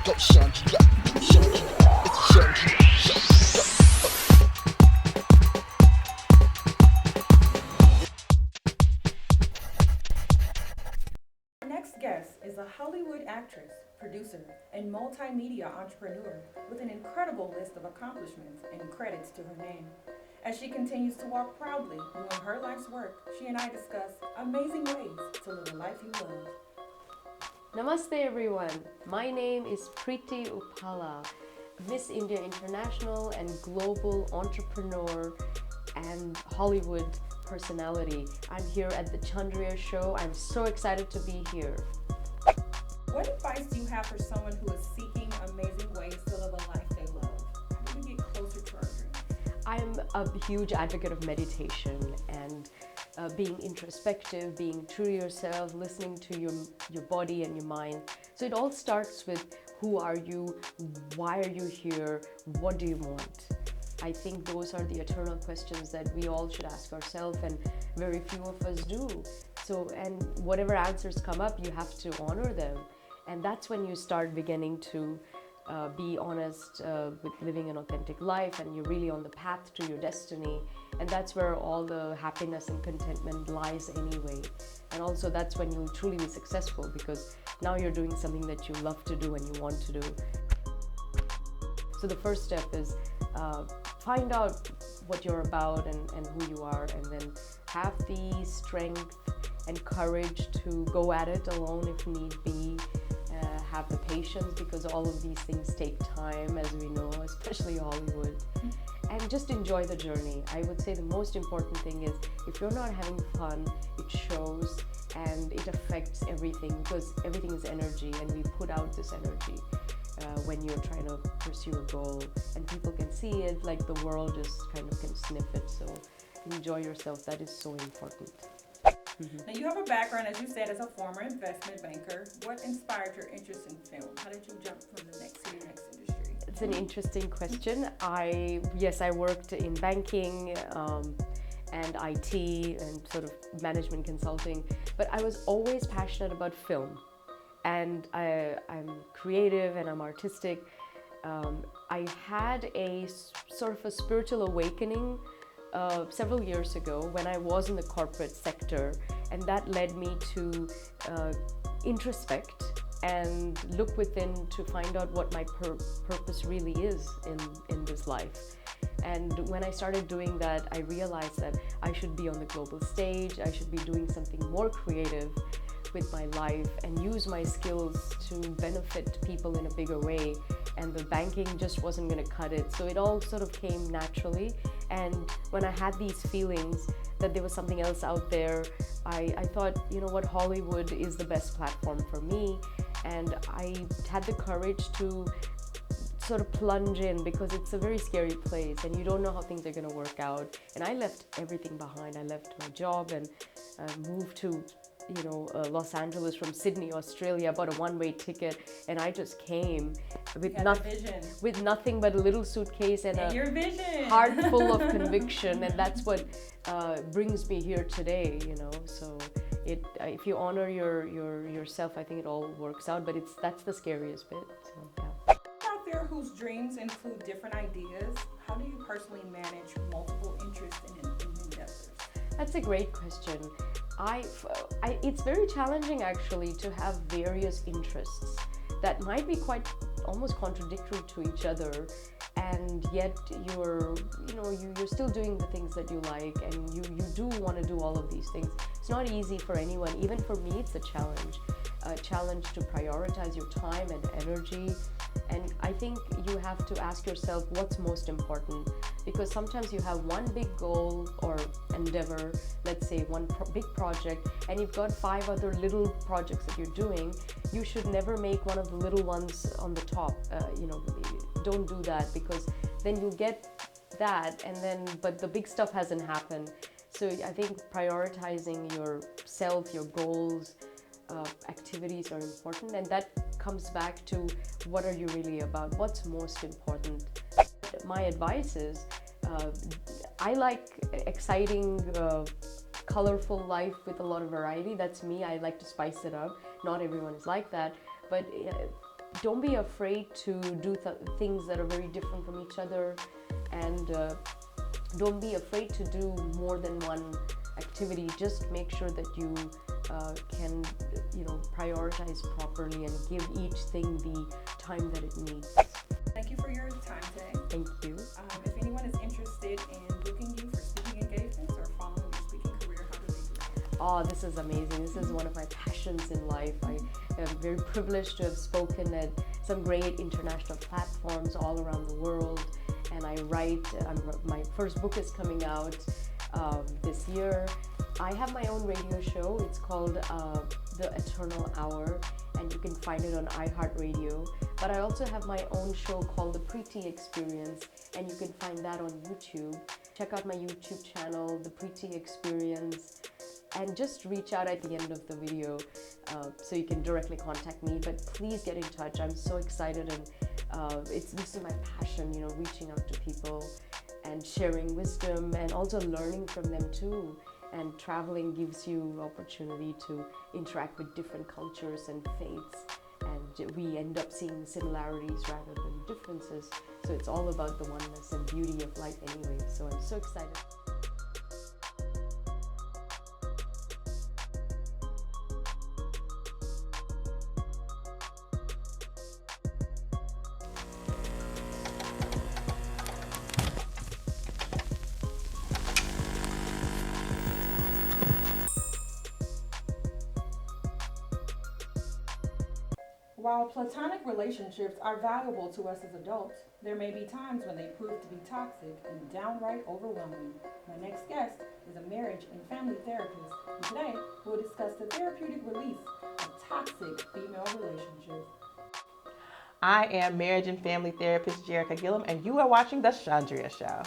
Go Chundria, Chundria, it's Chundria Show. Our next guest is a Hollywood actress, producer, and multimedia entrepreneur with an incredible list of accomplishments and credits to her name. As she continues to walk proudly doing her life's work, she and I discuss amazing ways to live a life you love. Namaste everyone, my name is Preity Upala, Miss India International and global entrepreneur and Hollywood personality. I'm here at the Chundria Show. I'm so excited to be here. What advice do you have for someone who is seeking amazing ways to live a life they love? How do we get closer to our dreams? I'm a huge advocate of meditation and being introspective, being true to yourself, listening to your body and your mind. So it all starts with who are you, why are you here, what do you want? I think those are the eternal questions that we all should ask ourselves, and very few of us do. So, and whatever answers come up, you have to honor them. And that's when you start beginning to be honest with living an authentic life, and you're really on the path to your destiny. And that's where all the happiness and contentment lies anyway. And also that's when you'll truly be successful, because now you're doing something that you love to do and you want to do. So the first step is find out what you're about and who you are, and then have the strength and courage to go at it alone if need be. Have the patience, because all of these things take time, as we know, especially Hollywood. And just enjoy the journey. I would say the most important thing is, if you're not having fun, it shows and it affects everything, because everything is energy, and we put out this energy when you're trying to pursue a goal, and people can see it, like the world just kind of can sniff it. So enjoy yourself. That is so important. Now, you have a background, as you said, as a former investment banker. What inspired your interest in film? How did you jump from the next to the next industry? It's an interesting question. I worked in banking and IT and sort of management consulting, but I was always passionate about film. And I'm creative and I'm artistic. I had a sort of a spiritual awakening several years ago when I was in the corporate sector, and that led me to introspect and look within to find out what my purpose really is in this life. And when I started doing that, I realized that I should be on the global stage, I should be doing something more creative with my life and use my skills to benefit people in a bigger way, and the banking just wasn't going to cut it. So it all sort of came naturally, and when I had these feelings that there was something else out there, I thought, you know what, Hollywood is the best platform for me, and I had the courage to sort of plunge in, because it's a very scary place and you don't know how things are going to work out. And I left everything behind. I left my job and moved to Los Angeles from Sydney, Australia. I bought a one-way ticket, and I just came with nothing but a little suitcase and a your vision. heart full of conviction, and that's what brings me here today. So if you honor yourself, I think it all works out. But that's the scariest bit. So yeah. Out there whose dreams include different ideas, how do you personally manage multiple interests in endeavors? That's a great question. It's very challenging actually to have various interests that might be quite almost contradictory to each other, and yet you're still doing the things that you like, and you do want to do all of these things. It's not easy for anyone. Even for me, it's a challenge to prioritize your time and energy. And I think you have to ask yourself what's most important, because sometimes you have one big goal or endeavor, let's say one big project, and you've got 5 other little projects that you're doing. You should never make one of the little ones on the top. Don't do that, because then you'll get that, but the big stuff hasn't happened. So I think prioritizing yourself, your goals, activities are important, and that comes back to what are you really about, what's most important. My advice is I like exciting, colorful life with a lot of variety. That's me. I like to spice it up. Not everyone is like that, but don't be afraid to do things that are very different from each other, and don't be afraid to do more than one activity. Just make sure that you can, prioritize properly and give each thing the time that it needs. Thank you for your time today. Thank you. If anyone is interested in booking you for speaking engagements or following your speaking career, how do they do that? Oh, this is amazing. This is one of my passions in life. I am very privileged to have spoken at some great international platforms all around the world. And I write, my first book is coming out this year. I have my own radio show. It's called The Eternal Hour, and you can find it on iHeartRadio. But I also have my own show called The Preity Experience, and you can find that on YouTube. Check out my YouTube channel, The Preity Experience, and just reach out at the end of the video so you can directly contact me. But please get in touch. I'm so excited, and this is my passion, reaching out to people and sharing wisdom and also learning from them too. And traveling gives you opportunity to interact with different cultures and faiths, and we end up seeing similarities rather than differences. So it's all about the oneness and beauty of life anyway. So I'm so excited. While platonic relationships are valuable to us as adults, there may be times when they prove to be toxic and downright overwhelming. My next guest is a marriage and family therapist, and today we'll discuss the therapeutic release of toxic female relationships. I am marriage and family therapist Gerreka Gilliam, and you are watching the Chundria Show.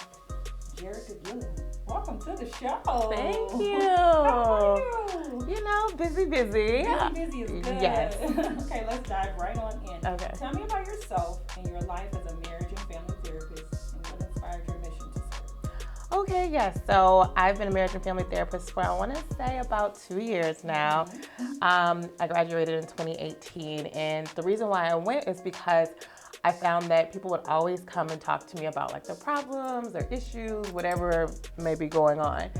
Gerreka Gilliam, welcome to the show. Thank you. How are you? Busy. Busy is good. Yes. Okay, let's dive right on in. Okay. Tell me about yourself and your life as a marriage and family therapist, and what inspired your mission to serve. Okay, yes. So I've been a marriage and family therapist for, I want to say, about 2 years now. I graduated in 2018, and the reason why I went is because I found that people would always come and talk to me about like their problems, their issues, whatever may be going on.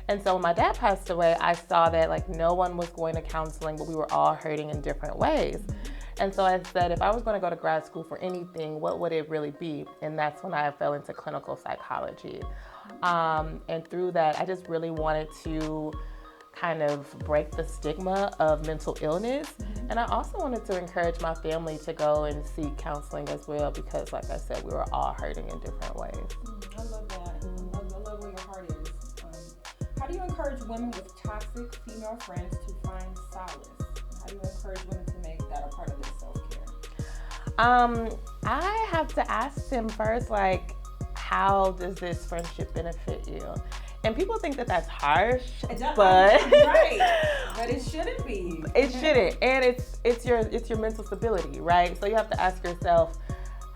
And so when my dad passed away, I saw that like no one was going to counseling, but we were all hurting in different ways. And so I said, if I was going to go to grad school for anything, what would it really be? And that's when I fell into clinical psychology. And through that, I just really wanted to kind of break the stigma of mental illness. And I also wanted to encourage my family to go and seek counseling as well, because like I said, we were all hurting in different ways. I love that. I love where your heart is. How do you encourage women with toxic female friends to find solace? How do you encourage women to make that a part of their self-care? I have to ask them first, like, how does this friendship benefit you? And people think that that's harsh, but right, but it shouldn't be. It shouldn't, and it's your mental stability, right? So you have to ask yourself,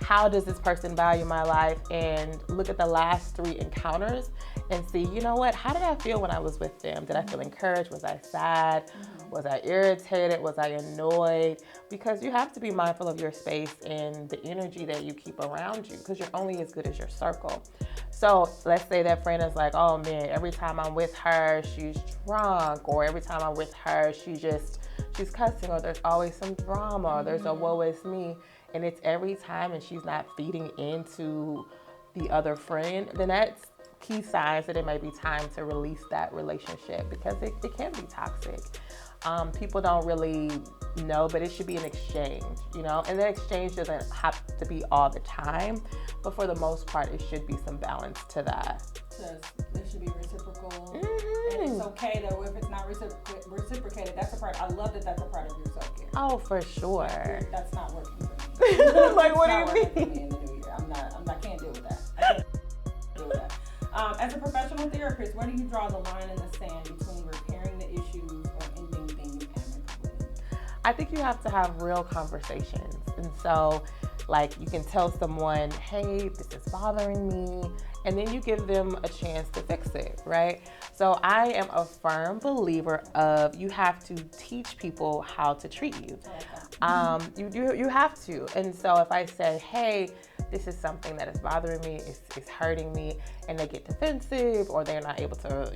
how does this person value my life? And look at the last 3 encounters and see, you know what, how did I feel when I was with them? Did I feel encouraged? Was I sad? Was I irritated? Was I annoyed? Because you have to be mindful of your space and the energy that you keep around you, because you're only as good as your circle. So let's say that friend is like, oh man, every time I'm with her, she's drunk, or every time I'm with her, she's cussing, or there's always some drama, or there's a woe is me, and it's every time and she's not feeding into the other friend, then that's key signs that it may be time to release that relationship, because it can be toxic. People don't really know, but it should be an exchange, and the exchange doesn't have to be all the time, but for the most part, it should be some balance to that. There should be reciprocal, and it's okay though if it's not reciprocated. That's a part. I love that that's a part of your self-care. Oh, for sure. That's not working for me. Like, what do you mean? For me in the new year, I can't deal with that. I can't deal with that. As a professional therapist, where do you draw the line in the sand between repairing the issues or ending things amicably? I think you have to have real conversations. And so, like, you can tell someone, hey, this is bothering me, and then you give them a chance to fix it, right? So I am a firm believer of you have to teach people how to treat you. You have to. And so if I say, hey, this is something that is bothering me, it's hurting me, and they get defensive or they're not able to,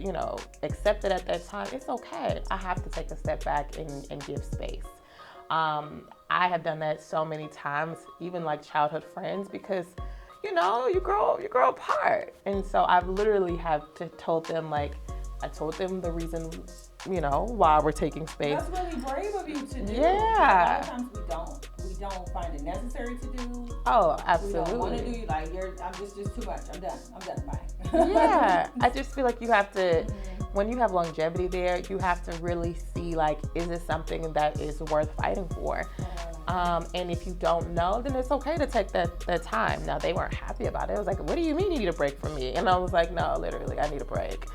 accept it at that time, it's okay. I have to take a step back and give space. I have done that so many times, even like childhood friends, because you grow apart. And so I've literally told them, like, I told them the reason, why we're taking space. That's really brave of you to do. Yeah. A lot of times we don't find it necessary to do. Oh, absolutely. We don't want to do, like, I'm just too much. I'm done, bye. Yeah. I just feel like you have to, when you have longevity there, you have to really see, like, is this something that is worth fighting for? And if you don't know, then it's okay to take that time. Now, they weren't happy about it. It was like, what do you mean you need a break from me? And I was like, no, literally, I need a break.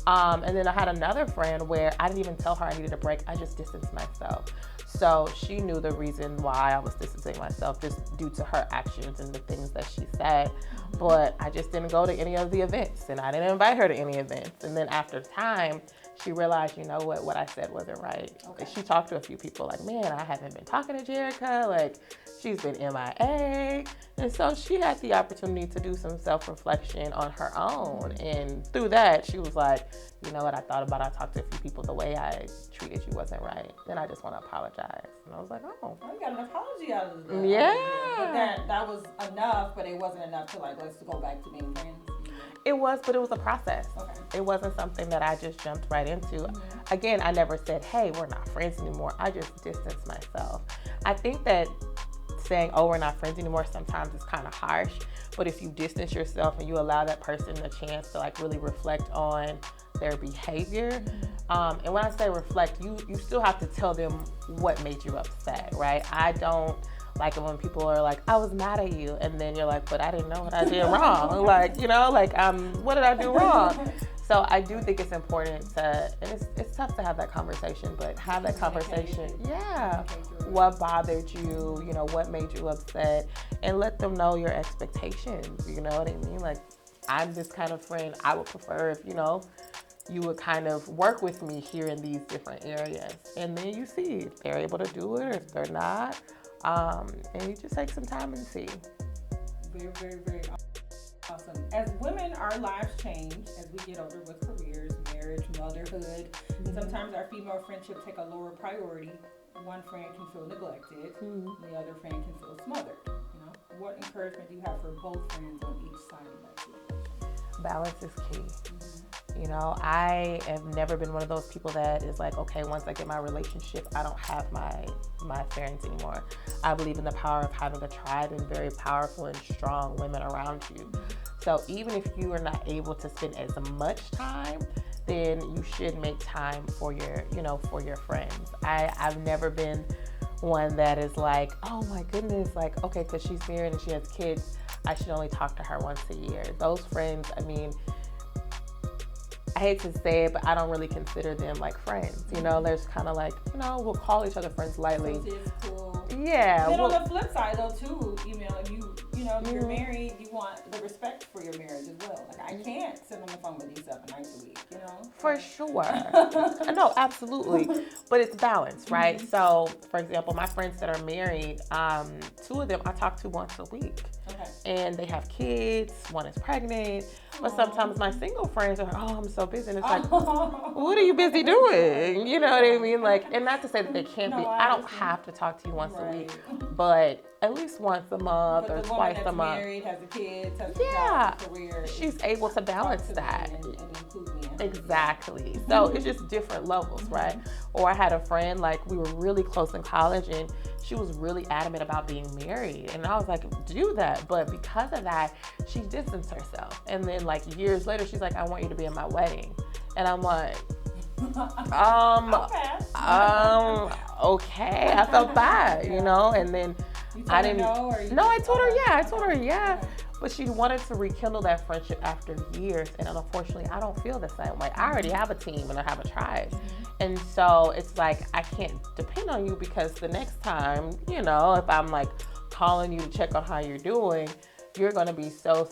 And then I had another friend where I didn't even tell her I needed a break. I just distanced myself. So she knew the reason why I was distancing myself, just due to her actions and the things that she said. But I just didn't go to any of the events, and I didn't invite her to any events. And then after time, she realized, what I said wasn't right. Okay. She talked to a few people like, man, I haven't been talking to Gerreka. Like, she's been MIA. And so she had the opportunity to do some self-reflection on her own. And through that, she was like, you know what, I talked to a few people, the way I treated you wasn't right. Then I just want to apologize. And I was like, oh. You got an apology out of it. Yeah. But that was enough, but it wasn't enough to, like, let's go back to being friends. It was, but it was a process. Okay. It wasn't something that I just jumped right into. Again, I never said, hey, we're not friends anymore. I just distanced myself. I think that saying, oh, we're not friends anymore, sometimes it's kind of harsh. But if you distance yourself and you allow that person a chance to, like, really reflect on their behavior. And when I say reflect, you still have to tell them what made you upset, right? I don't like it when people are like, I was mad at you, and then you're like, but I didn't know what I did wrong. What did I do wrong? So I do think it's important and it's tough to have that conversation, but have that conversation. Yeah. What bothered you, what made you upset, and let them know your expectations. You know what I mean? Like, I'm this kind of friend. I would prefer if, you would kind of work with me here in these different areas. And then you see if they're able to do it or if they're not. And you just take some time and see. Very, very, very awesome. As women, our lives change as we get older with careers, marriage, motherhood. And sometimes our female friendships take a lower priority. One friend can feel neglected, the other friend can feel smothered. What encouragement do you have for both friends on each side of that situation? Balance is key. I have never been one of those people that is like, okay, once I get my relationship, I don't have my friends anymore. I believe in the power of having a tribe and very powerful and strong women around you. So even if you are not able to spend as much time, then you should make time for your friends. I've never been one that is like, oh my goodness, like, okay, because she's married and she has kids, I should only talk to her once a year. Those friends, I hate to say it, but I don't really consider them like friends. There's kind of like, we'll call each other friends lightly. So it's cool. Yeah. And then on the flip side, though, too, if you're married, you want the respect for your marriage as well. Like, I can't sit on the phone with you 7 nights a week, For sure. No, absolutely. But it's balanced, right? So, for example, my friends that are married, 2 of them I talk to once a week. Okay. And they have kids. One is pregnant. But sometimes my single friends are like, oh, I'm so busy. And it's like, what are you busy doing? You know what I mean? Like, and not to say that they can't be. I don't have to talk to you once a week. But at least once a month or twice a month. Married, has a kid, has a yeah, job, career, she's able to balance that. And include me in Exactly. So it's just different levels, right? Or I had a friend, like, we were really close in college, and she was really adamant about being married. And I was like, do that. But because of that, she distanced herself. And then, like, years later, she's like, I want you to be in my wedding. And I'm like, okay. I felt bad, and then I didn't know. I told her yeah. Okay. But she wanted to rekindle that friendship after years, and unfortunately, I don't feel the same way. I already have a team and I have a tribe, and so it's like I can't depend on you, because the next time, if I'm like calling you to check on how you're doing, you're gonna be so,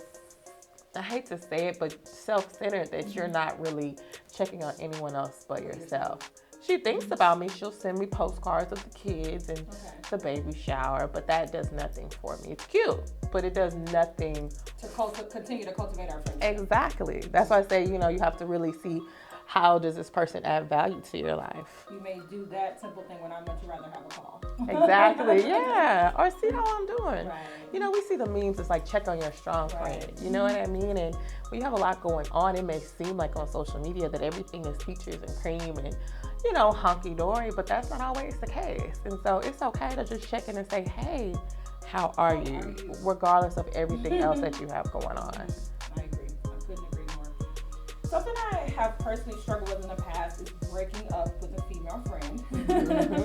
I hate to say it, but self-centered that you're not really checking on anyone else but yourself. she thinks about me. She'll send me postcards of the kids and Okay. the baby shower, but that does nothing for me. It's cute, but it does nothing. To continue to cultivate our friendship. Exactly. That's why I say, you know, you have to really see how does this person add value to your life. You may do that simple thing when I'd much rather have a call. Exactly, yeah. Or see how I'm doing. Right. You know, we see the memes, it's like check on your strong Right. friend. You know what I mean? And when you have a lot going on, it may seem like on social media that everything is peaches and cream and, you know, hunky-dory, but that's not always the case. And so it's okay to just check in and say, hey, how are you? Regardless of everything else that you have going on. I agree. I couldn't agree more. Something I have personally struggled with in the past is breaking up with a female friend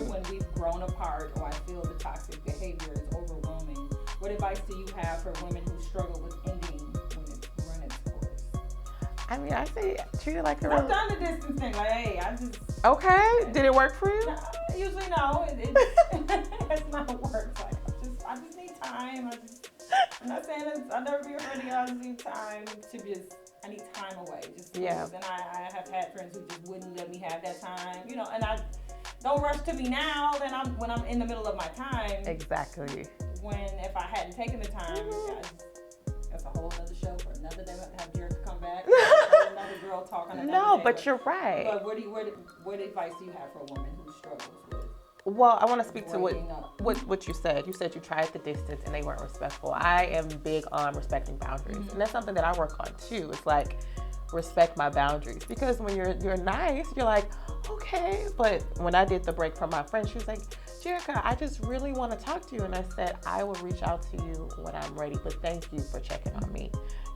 when we've grown apart or I feel the toxic behavior is overwhelming. What advice do you have for women who struggle with ending when it's run its course? I mean, I say treat it like a I've done the distance thing. Like, hey, I just... Okay, did it work for you? No, usually no. It's not work. Like, I just need time. I'm not saying I'll never be ready. I just need time to I need time away. Yeah. And I have had friends who just wouldn't let me have that time. You know, and I don't rush to me now. Then when I'm in the middle of my time. Exactly. If I hadn't taken the time, that's a whole other show for another day. Have Gerreka come back. Another girl talking. No, but you're right. But what advice do you have for a woman who struggles with? Well, I want to speak to breaking up? what you said. You said you tried the distance and they weren't respectful. I am big on respecting boundaries, and that's something that I work on too. It's like respect my boundaries, because when you're nice, you're like, okay. But when I did the break from my friend, she was like, Gerreka, I just really want to talk to you, and I said I will reach out to you when I'm ready. But thank you for checking on me.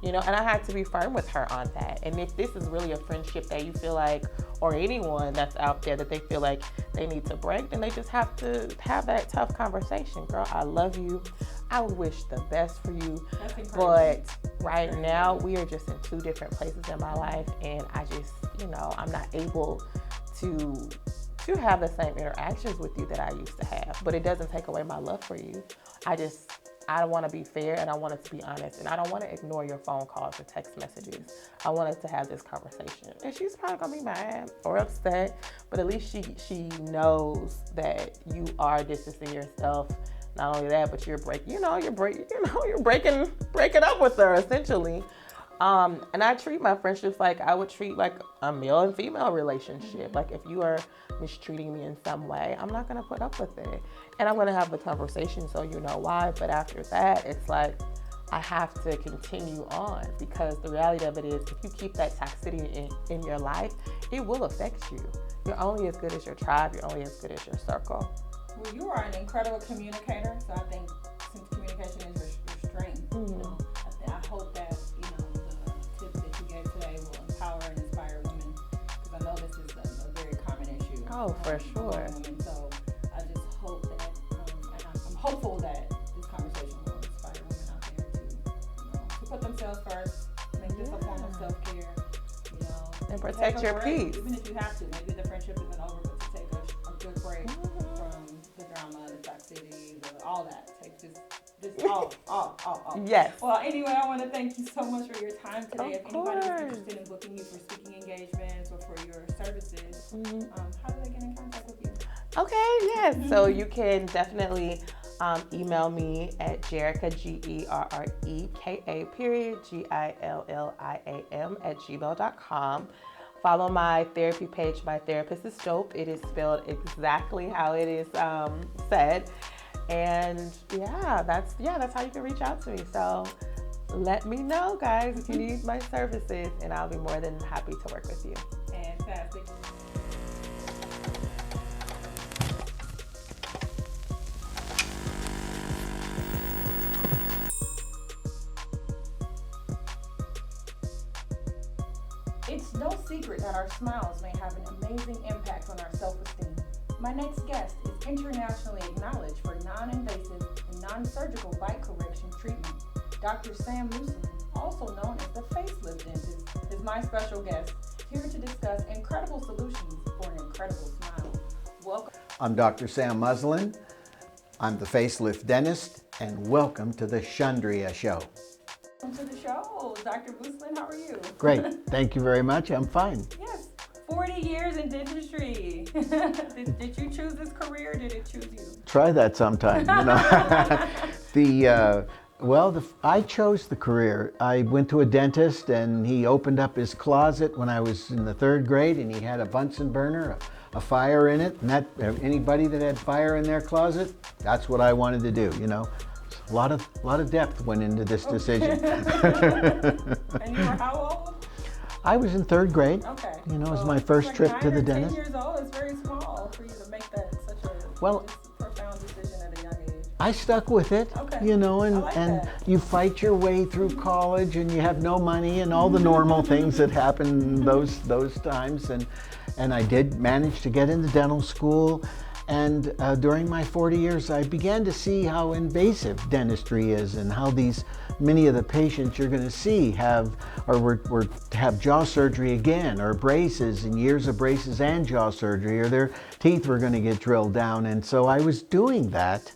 You know, and I had to be firm with her on that. And if this is really a friendship that you feel like, or anyone that's out there that they feel like they need to break, then they just have to have that tough conversation. Girl, I love you. I wish the best for you. But right now, we are just in two different places in my life. And I just, you know, I'm not able to have the same interactions with you that I used to have. But it doesn't take away my love for you. I want to be fair, and I want it to be honest, and I don't want to ignore your phone calls or text messages. I want us to have this conversation. And she's probably gonna be mad or upset, but at least she knows that you are distancing yourself. Not only that, but you're breaking up with her essentially. And I treat my friendships like I would treat like a male and female relationship. Like if you are mistreating me in some way, I'm not gonna put up with it. And I'm gonna have the conversation so you know why. But after that, it's like I have to continue on, because the reality of it is if you keep that toxicity in your life, it will affect you. You're only as good as your tribe, you're only as good as your circle. Well, you are an incredible communicator, so I think since communication is your strength, you know, I hope that the tips that you gave today will empower and inspire women, because I know this is a very common issue. Oh, for sure. Women. So I just hope that, and I'm hopeful that this conversation will inspire women out there to put themselves first, make this a form of self-care, and protect your break, peace. even if you have to. Maybe the friendship isn't over, but to take a good break from the drama, the toxicity, all that. Take just all. Yes. Well, anyway, I want to thank you so much for your time today. Of If anybody is course. interested in booking you for speaking engagements or for your services, how do they get in contact with you? Okay, yes. So you can definitely email me at Gerreka, GERREKA, @gmail.com. Follow my therapy page, My Therapist is Dope. It is spelled exactly how it is said. And that's how you can reach out to me. So let me know, guys, if you need my services, and I'll be more than happy to work with you. Fantastic. It's no secret that our smiles may have an amazing impact on our self-esteem. My next guest is internationally acknowledged for non-invasive and non-surgical bite correction treatment. Dr. Sam Muslin, also known as the facelift dentist, is my special guest, here to discuss incredible solutions for an incredible smile. Welcome. I'm Dr. Sam Muslin. I'm the facelift dentist, and welcome to the Chundria Show. Welcome to the show. Dr. Muslin, how are you? Great. Thank you very much. I'm fine. Yes. 40 years in dentistry. did you choose this career or did it choose you? Try that sometime, you know. I chose the career. I went to a dentist and he opened up his closet when I was in the 3rd grade, and he had a Bunsen burner, a fire in it, and that anybody that had fire in their closet, that's what I wanted to do, you know. A lot of depth went into this decision. And you were how old? I was in 3rd grade. Okay. You know, it was my first trip to the dentist. 10 years old, it's very small for you to make that such a profound decision at a young age. I stuck with it, Okay. you know, and that. you fight your way through college, and you have no money and all the normal things that happen those times. And I did manage to get into dental school. And during my 40 years, I began to see how invasive dentistry is, and how many of the patients you're going to see have jaw surgery again, or braces, and years of braces and jaw surgery, or their teeth were going to get drilled down. And so I was doing that,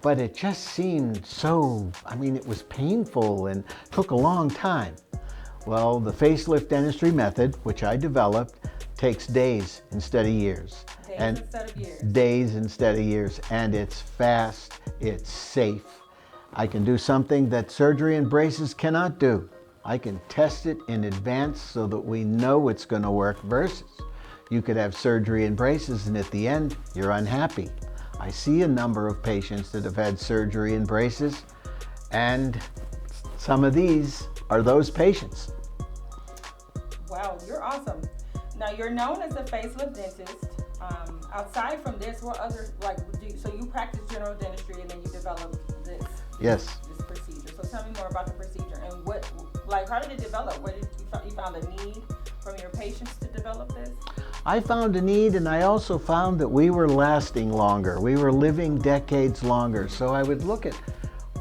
but it just seemed it was painful and took a long time. Well, the facelift dentistry method, which I developed, takes days instead of years. Days instead of years, and it's fast, it's safe. I can do something that surgery and braces cannot do. I can test it in advance so that we know it's going to work, versus you could have surgery and braces and at the end you're unhappy. I see a number of patients that have had surgery and braces, and some of these are those patients. Wow, you're awesome. Now, you're known as a facelift dentist. Outside from this, what other, so you practice general dentistry and then you developed this? Yes. This procedure. So tell me more about the procedure and how did it develop? You found a need from your patients to develop this? I found a need, and I also found that we were lasting longer. We were living decades longer. So I would look at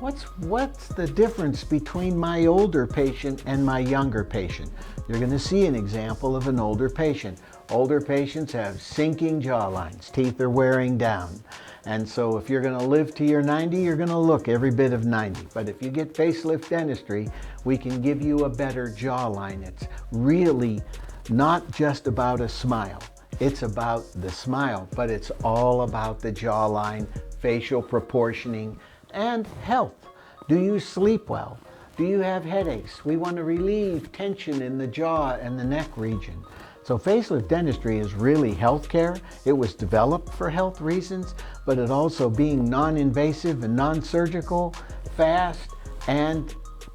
what's the difference between my older patient and my younger patient. You're going to see an example of an older patient. Older patients have sinking jawlines. Teeth are wearing down. And so if you're going to live to your 90, you're going to look every bit of 90. But if you get facelift dentistry, we can give you a better jawline. It's really not just about a smile. It's about the smile, but it's all about the jawline, facial proportioning, and health. Do you sleep well? Do you have headaches? We want to relieve tension in the jaw and the neck region. So facelift dentistry is really healthcare. It was developed for health reasons, but it also being non-invasive and non-surgical, fast, and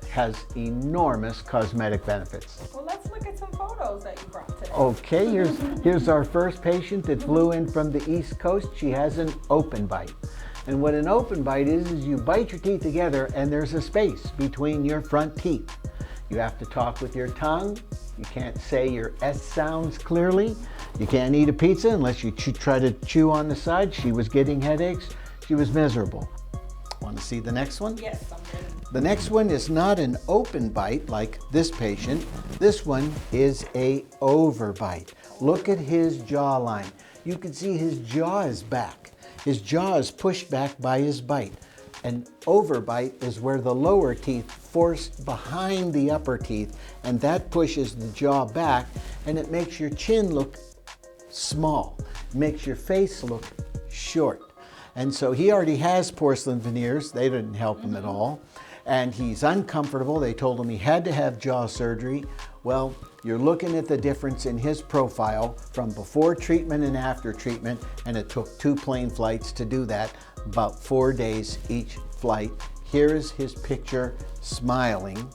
has enormous cosmetic benefits. Well, let's look at some photos that you brought today. Okay, here's our first patient that flew in from the East Coast. She has an open bite. And what an open bite is you bite your teeth together and there's a space between your front teeth. You have to talk with your tongue. You can't say your S sounds clearly. You can't eat a pizza unless you try to chew on the side. She was getting headaches. She was miserable. Want to see the next one? Yes, I'm ready. The next one is not an open bite like this patient. This one is a overbite. Look at his jawline. You can see his jaw is back. His jaw is pushed back by his bite. An overbite is where the lower teeth forced behind the upper teeth, and that pushes the jaw back, and it makes your chin look small. It makes your face look short. And so he already has porcelain veneers. They didn't help him at all. And he's uncomfortable. They told him he had to have jaw surgery. Well, you're looking at the difference in his profile from before treatment and after treatment, and it took 2 plane flights to do that, about 4 days each flight. Here is his picture smiling,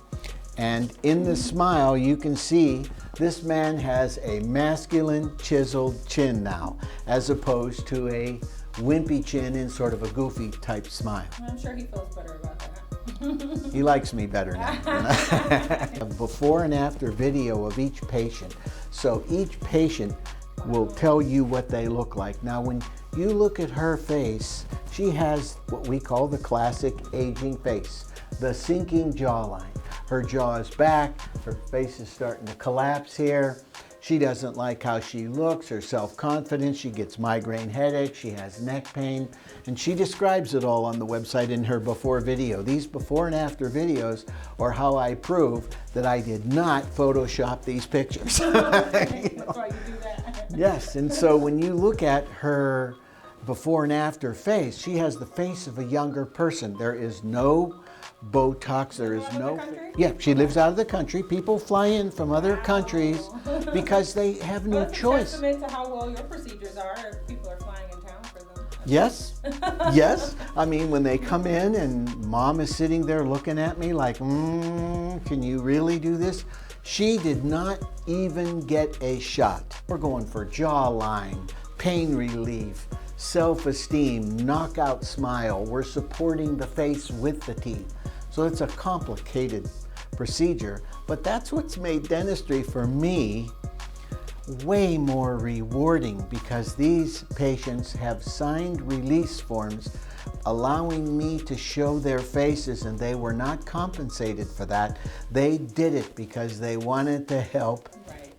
and in the smile you can see this man has a masculine chiseled chin now, as opposed to a wimpy chin in sort of a goofy type smile. I'm sure he feels better about that. He likes me better now. Before and after video of each patient. So each patient will tell you what they look like. Now when you look at her face, she has what we call the classic aging face, the sinking jawline. Her jaw is back, her face is starting to collapse here. She doesn't like how she looks, her self-confidence, she gets migraine headaches, she has neck pain, and she describes it all on the website in her before video. These before and after videos are how I prove that I did not Photoshop these pictures. That's why you do that. Yes, and so when you look at her before and after face, she has the face of a younger person. There is no Botox, there is Out of no... the country? Yeah, she lives out of the country. People fly in from other countries because they have no That's a choice. testament to how well your procedures are if people are flying in town for them. Yes, yes. I mean, when they come in and mom is sitting there looking at me like, can you really do this? She did not even get a shot. We're going for jawline, pain relief, self-esteem, knockout smile. We're supporting the face with the teeth. So it's a complicated procedure, but that's what's made dentistry for me way more rewarding, because these patients have signed release forms allowing me to show their faces, and they were not compensated for that. They did it because they wanted to help Right.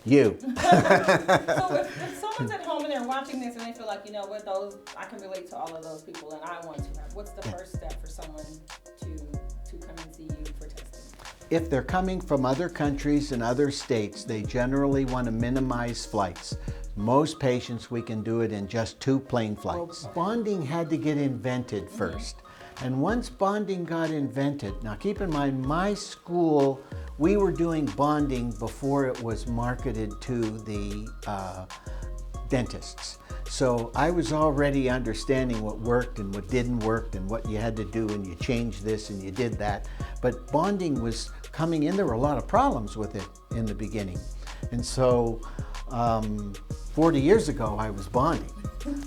you. So if someone's at home and they're watching this and they feel like, you know what, I can relate to all of those people and I want to have, what's the first step for someone to come and see you for testing? If they're coming from other countries and other states, they generally want to minimize flights. Most patients, we can do it in just 2 plane flights. Bonding had to get invented first. And once bonding got invented, now keep in mind, my school, we were doing bonding before it was marketed to the dentists. So I was already understanding what worked and what didn't work and what you had to do, and you changed this and you did that. But bonding was coming in. There were a lot of problems with it in the beginning. And so 40 years ago I was bonding,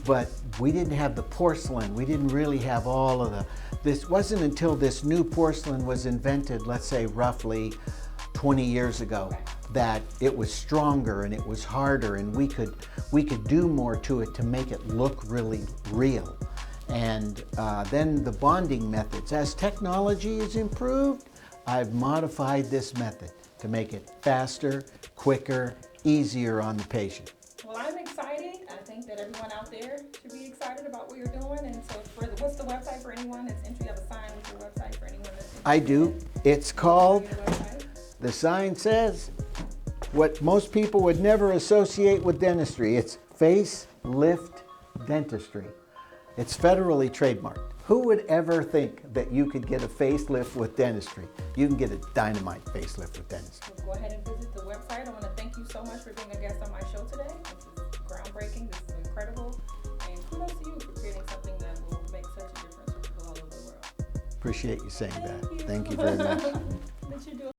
but we didn't have the porcelain. We didn't really have all of this wasn't until this new porcelain was invented, let's say roughly 20 years ago, that it was stronger and it was harder, and we could do more to it to make it look really real. And then the bonding methods. As technology is improved, I've modified this method to make it faster, quicker, easier on the patient. Well, I'm excited. I think that everyone out there should be excited about what you're doing. And so, what's the website for anyone that's interested? You have a sign with your website for anyone that's interested? I do. It's called, Your website? the sign says, what most people would never associate with dentistry. It's facelift dentistry. It's federally trademarked. Who would ever think that you could get a facelift with dentistry? You can get a dynamite facelift with dentistry. Go ahead and visit the website. I want to thank you so much for being a guest on my show today. This is groundbreaking. This is incredible. And kudos to you for creating something that will make such a difference for people all over the world. Appreciate you saying that. Thank you. Thank you very much. That you do